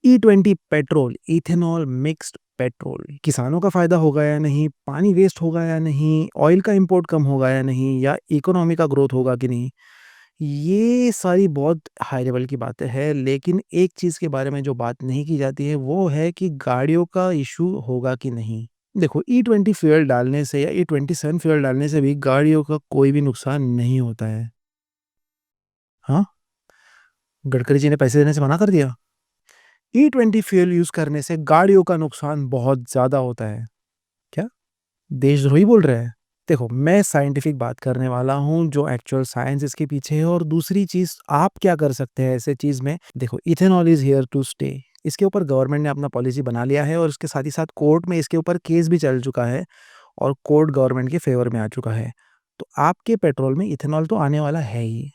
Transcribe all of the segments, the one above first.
E20 petrol, ethanol mixed petrol, किसानों का फ़ायदा होगा या नहीं, पानी वेस्ट होगा या नहीं, ऑयल का इम्पोर्ट कम होगा या नहीं या इकोनॉमी का ग्रोथ होगा कि नहीं, ये सारी बहुत हाई लेवल की बातें हैं, लेकिन एक चीज़ के बारे में जो बात नहीं की जाती है, वो है कि गाड़ियों का इश्यू होगा कि नहीं। देखो, E20 फ्यूल डालने से या E27 फ्यूल डालने से भी गाड़ियों का कोई भी नुकसान नहीं होता है। हाँ, गडकरी जी ने पैसे देने से मना कर दिया? E20 फ्यूल यूज़ करने से गाड़ियों का नुकसान बहुत ज़्यादा होता है। क्या? देशद्रोही बोल रहे हैं? देखो, मैं साइंटिफिक बात करने वाला हूँ, जो एक्चुअल साइंस इसके पीछे है और दूसरी चीज़ आप क्या कर सकते हैं ऐसे चीज़ में। देखो, ethanol is here to stay. इसके ऊपर गवर्नमेंट ने अपना पॉलिसी बना लिया है और उसके साथ ही साथ कोर्ट में इसके ऊपर केस भी चल चुका है और कोर्ट गवर्नमेंट के फ़ेवर में आ चुका है। तो आपके पेट्रोल में इथेनॉल तो आने वाला है ही।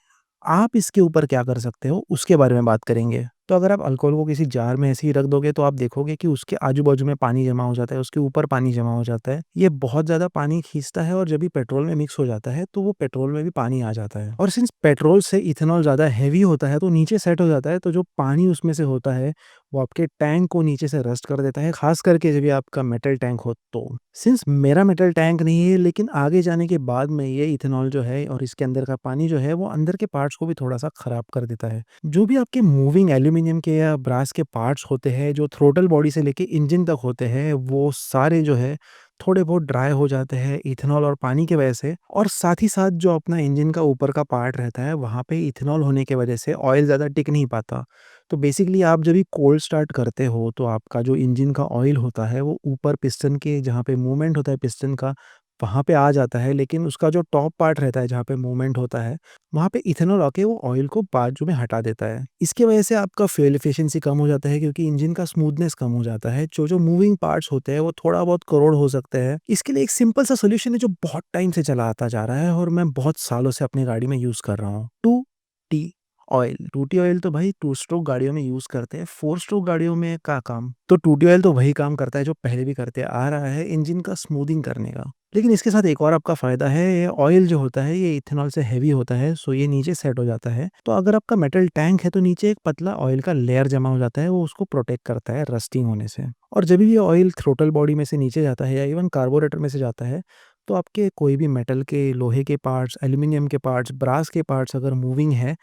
आप इसके ऊपर क्या कर सकते हो, उसके बारे में बात करेंगे। तो अगर आप अल्कोहल को किसी जार में ऐसे ही रख दोगे तो आप देखोगे कि उसके आजू-बाजू में पानी जमा हो जाता है, उसके ऊपर पानी जमा हो जाता है। ये बहुत ज़्यादा पानी खींचता है और जब भी पेट्रोल में मिक्स हो जाता है, तो वो पेट्रोल में भी पानी आ जाता है। और सिंस पेट्रोल से इथेनॉल ज़्यादा हेवी होता है, तो नीचे सेट हो जाता है, तो जो पानी उसमें से होता है, वो आपके टैंक को नीचे से रस्ट कर देता है, ख़ास करके जब ये आपका मेटल टैंक हो तो। सिंस मेरा मेटल टैंक नहीं है, लेकिन आगे जाने के बाद में ये इथेनॉल जो है और इसके अंदर का पानी जो है, वो अंदर के पार्ट्स को भी थोड़ा-सा ख़राब कर देता है। जो भी आपके मूविंग एल्यूमीनियम के या ब्रास के पार्ट्स होते हैं, जो थ्रॉटल बॉडी से लेके इंजन तक होते हैं, वो सारे जो है थोड़े बहुत ड्राई हो जाते हैं इथेनॉल और पानी की वजह से। और साथ ही साथ जो अपना इंजन का ऊपर का पार्ट रहता है, वहाँ पे इथेनॉल होने की वजह से ऑयल ज़्यादा टिक नहीं पाता। तो बेसिकली आप जब भी कोल्ड स्टार्ट करते हो, तो आपका जो इंजन का ऑयल होता है, वो ऊपर पिस्टन के जहाँ पे मूवमेंट होता है पिस्टन का, वहाँ पे आ जाता है, लेकिन उसका जो टॉप पार्ट रहता है, जहाँ पे मूवमेंट होता है, वहाँ पे इथेनॉल आके वो ऑयल को बाजू में हटा देता है। इसकी वजह से आपका फ्यूल एफिशिएंसी कम हो जाता है क्योंकि इंजन का स्मूथनेस कम हो जाता है। जो-जो मूविंग पार्ट्स होते हैं वो थोड़ा बहुत करोड़ हो सकते हैं। इसके लिए एक सिंपल सा सॉल्यूशन है जो बहुत टाइम से चला आता जा रहा है और मैं बहुत सालों से अपनी गाड़ी में यूज़ कर रहा हूँ। 2T oil. 2T ऑयल तो भाई 2 स्ट्रोक गाड़ियों में यूज़ करते हैं। 4 स्ट्रोक गाड़ियों में क्या काम? तो 2T ऑयल तो वही काम करता है जो पहले भी करते आ रहा है, इंजन का स्मूथिंग करने का। लेकिन इसके साथ एक और आपका फ़ायदा है, ये ऑयल जो होता है ये इथेनॉल से हेवी होता है, सो ये नीचे सेट हो जाता है। तो अगर आपका मेटल टैंक है तो नीचे एक पतला ऑयल का लेयर जमा हो जाता है, वो उसको प्रोटेक्ट करता है रस्टिंग होने से। और जब भी ये ऑयल थ्रॉटल बॉडी में से नीचे जाता है या इवन कार्बोरेटर में से जाता है, तो आपके कोई भी मेटल के, लोहे के पार्ट्स, एल्यूमीनियम के पार्ट्स, ब्रास के पार्ट्स अगर मूविंग है,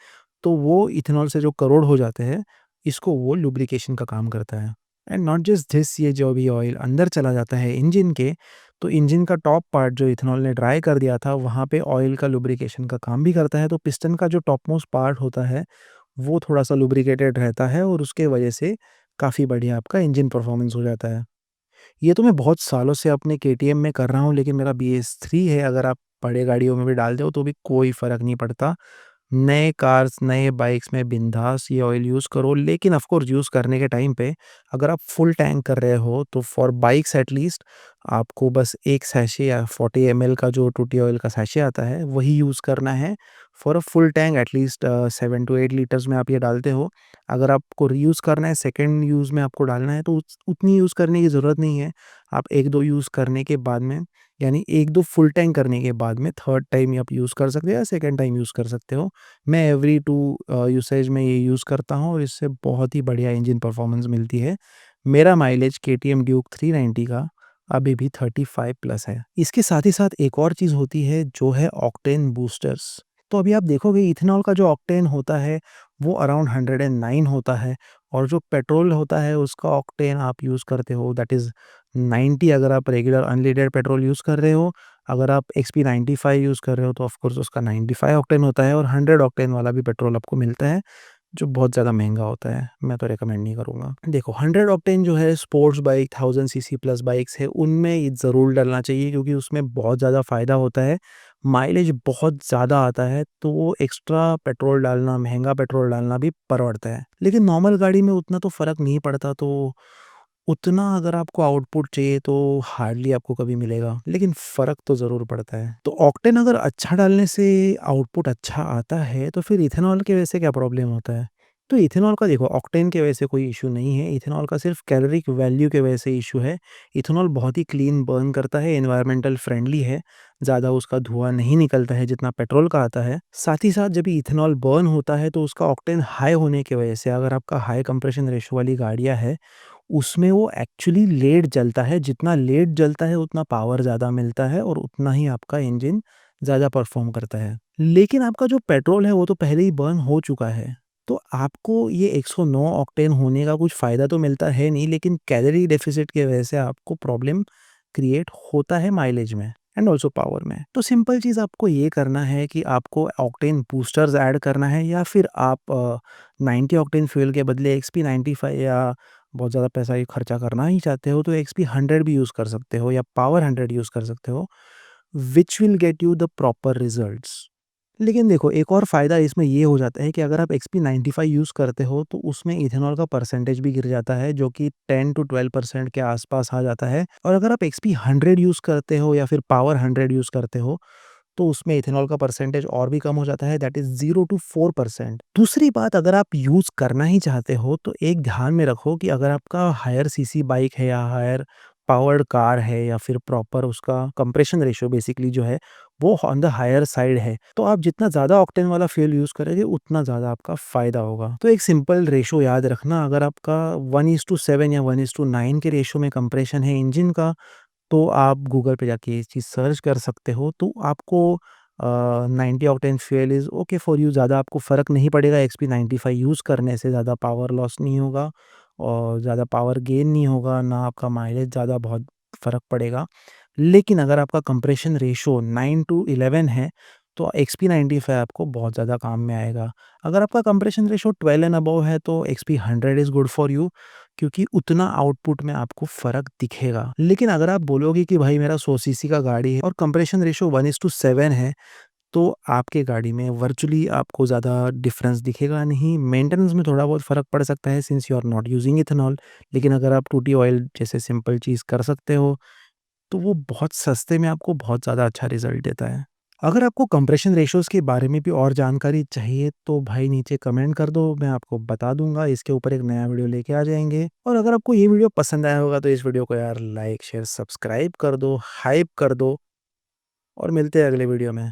तो वो इथेनॉल से जो करोड़ हो जाते हैं, इसको वो लुब्रिकेशन का काम करता है। एंड नॉट जस्ट दिस, ये जो भी ऑयल अंदर चला जाता है इंजन के, तो इंजन का टॉप पार्ट जो इथेनॉल ने ड्राई कर दिया था, वहाँ पे ऑयल का लुब्रिकेशन का काम भी करता है, तो पिस्टन का जो टॉप मोस्ट पार्ट होता है, वो थोड़ा-सा लुब्रिकेटेड रहता है और उसके वजह से काफ़ी बढ़िया आपका इंजन परफॉर्मेंस हो जाता है। ये तो मैं बहुत सालों से अपने केटीएम में कर रहा हूँ, लेकिन मेरा BS3 है, अगर आप बड़े गाड़ियों में भी डाल दो, तो भी कोई फ़र्क नहीं पड़ता। नए कार्स, नए बाइक्स में बिंदास ये ऑयल यूज़ करो, लेकिन ऑफ़ कोर्स यूज़ करने के टाइम पे अगर आप फुल टैंक कर रहे हो, तो फॉर बाइक्स एट लीस्ट आपको बस 1 सैशे या 40 एमएल का जो टूटी ऑयल का सैशे आता है, वही यूज़ करना है। For a full tank at least 7 to 8 litres में आप ये डालते हो। अगर आपको रीयूज़ करना है, सेकंड यूज़ में आपको डालना है, तो उतनी यूज़ करने की ज़रूरत नहीं है। आप 1-2 यूज़ करने के बाद में, यानी 1-2 फुल टैंक करने के बाद में थर्ड टाइम आप यूज़ कर सकते हो या सेकंड टाइम यूज़ कर सकते हो। मैं एवरी 2 यूसेज में ये यूज़ करता हूँ और इससे बहुत ही बढ़िया इंजन परफॉर्मेंस मिलती है। मेरा माइलेज केटीएम ड्यूक 390 का अभी भी 35 प्लस है। इसके साथ ही साथ एक और चीज़ होती है जो है ऑक्टेन बूस्टर्स। तो अभी आप देखोगे इथेनॉल का जो ऑक्टेन होता है वो अराउंड 109 होता है और जो पेट्रोल होता है उसका ऑक्टेन आप यूज़ करते हो दैट इज़ 90। अगर आप रेगुलर अनलीडेड पेट्रोल यूज़ कर रहे हो, अगर आप एक्सपी 95 यूज़ कर रहे हो तो ऑफ कोर्स उसका 95 ऑक्टेन होता है और 100 ऑक्टेन वाला भी पेट्रोल आपको मिलता है, जो बहुत ज़्यादा महँगा होता है। मैं तो रिकमेंड नहीं करूँगा। देखो, 100 ऑक्टेन जो है sports bike, 1000 CC plus bikes है, उनमें ये ज़रूर डलना चाहिए क्योंकि उसमें बहुत ज़्यादा फ़ायदा होता है। माइलेज बहुत ज़्यादा आता है, तो वो एक्स्ट्रा पेट्रोल डालना, महँगा पेट्रोल डालना भी परवड़ता है। लेकिन नॉर्मल गाड़ी में उतना तो फ़र्क नहीं पड़ता, तो उतना अगर आपको आउटपुट चाहिए तो हार्डली आपको कभी मिलेगा, लेकिन फ़र्क तो ज़रूर पड़ता है। तो ऑक्टेन अगर अच्छा डालने से आउटपुट अच्छा आता है, तो फिर इथेनॉल की वजह से क्या प्रॉब्लम होता है? तो इथेनॉल का देखो ऑक्टेन की वजह से कोई इश्यू नहीं है, इथेनॉल का सिर्फ कैलोरिक वैल्यू की वजह से इश्यू है। इथेनॉल बहुत ही क्लीन बर्न करता है, एनवायरमेंटल फ्रेंडली है, ज़्यादा उसका धुआँ नहीं निकलता है जितना पेट्रोल का आता है। साथ ही साथ जब ये इथेनॉल बर्न होता है तो उसका ऑक्टेन हाई होने की वजह से अगर आपका हाई कंप्रेशन रेशियो वाली गाड़ियाँ है, उसमें वो एक्चुअली लेट जलता है, जितना लेट जलता है उतना पावर ज़्यादा मिलता है और उतना ही आपका इंजन ज़्यादा परफ़ॉर्म करता है। लेकिन आपका जो पेट्रोल है वो तो पहले ही बर्न हो चुका है। तो आपको ये 109 ऑक्टेन होने का कुछ फ़ायदा तो मिलता है नहीं, लेकिन कैलोरी डेफ़िसिट की वजह से आपको प्रॉब्लम क्रिएट होता है माइलेज में एंड ऑल्सो पावर में। तो सिंपल चीज़ आपको ये करना है कि आपको ऑक्टेन बूस्टर्स ऐड करना है या फिर आप 90 ऑक्टेन फ्यूल के बदले एक्सपी 95 या बहुत ज़्यादा पैसा ये खर्चा करना ही चाहते हो तो एक्सपी 100 भी यूज़ कर सकते हो या पावर 100 यूज़ कर सकते हो, which will get you the proper results. लेकिन देखो एक और फ़ायदा इसमें ये हो जाता है कि अगर आप एक्सपी 95 यूज़ करते हो तो उसमें इथेनॉल का परसेंटेज भी गिर जाता है जो कि 10 टू 12% के आसपास आ जाता है और अगर आप एक्सपी 100 यूज़ करते हो या फिर पावर 100 यूज़ करते हो तो उसमें इथेनॉल का परसेंटेज और भी कम हो जाता है, दैट इज़ 0 टू 4%। दूसरी बात अगर आप यूज़ करना ही चाहते हो तो एक ध्यान में रखो कि अगर आपका हायर सीसी बाइक है या हायर पावर्ड कार है या फिर प्रॉपर उसका कंप्रेशन रेशियो बेसिकली जो है वो ऑन द हायर साइड है, तो आप जितना ज़्यादा ऑक्टेन वाला फ्यूल यूज़ करोगे उतना ज़्यादा आपका फ़ायदा होगा। तो एक सिंपल रेशियो याद रखना, अगर आपका 1:7 या 1:9 के रेशियो में कंप्रेशन है इंजन का तो आप गूगल पे जाके ये चीज़ सर्च कर सकते हो, तो आपको 90 octane fuel is okay for you, ज़्यादा आपको फ़र्क नहीं पड़ेगा एक्सपी 95 यूज़ करने से, ज़्यादा पावर लॉस नहीं होगा और ज़्यादा पावर गेन नहीं होगा, ना आपका माइलेज ज़्यादा बहुत फ़र्क पड़ेगा। लेकिन अगर आपका कंप्रेशन रेशियो 9 टू 11 है, तो एक्सपी 95 आपको बहुत ज़्यादा काम में आएगा। अगर आपका कंप्रेशन रेशियो 12 एंड अबव है, तो XP 100 is good for you क्योंकि उतना आउटपुट में आपको फ़र्क दिखेगा। लेकिन अगर आप बोलोगे कि भाई मेरा 100 सीसी का गाड़ी है और कंप्रेशन रेशियो 1:7 है, तो आपके गाड़ी में वर्चुअली आपको ज़्यादा डिफ़रेंस दिखेगा नहीं। मेंटेनेंस में थोड़ा बहुत फ़र्क पड़ सकता है since you are not using ethanol, लेकिन अगर आप टूटी ऑयल जैसे सिंपल चीज़ कर सकते हो, तो वो बहुत सस्ते में आपको बहुत ज़्यादा अच्छा रिज़ल्ट देता है। अगर आपको कंप्रेशन रेशियोज़ के बारे में भी और जानकारी चाहिए तो भाई नीचे कमेंट कर दो, मैं आपको बता दूँगा, इसके ऊपर एक नया वीडियो लेके आ जाएँगे। और अगर आपको ये वीडियो पसंद आया होगा तो इस वीडियो को यार लाइक, शेयर, सब्सक्राइब कर दो, हाइप कर दो और मिलते हैं अगले वीडियो में।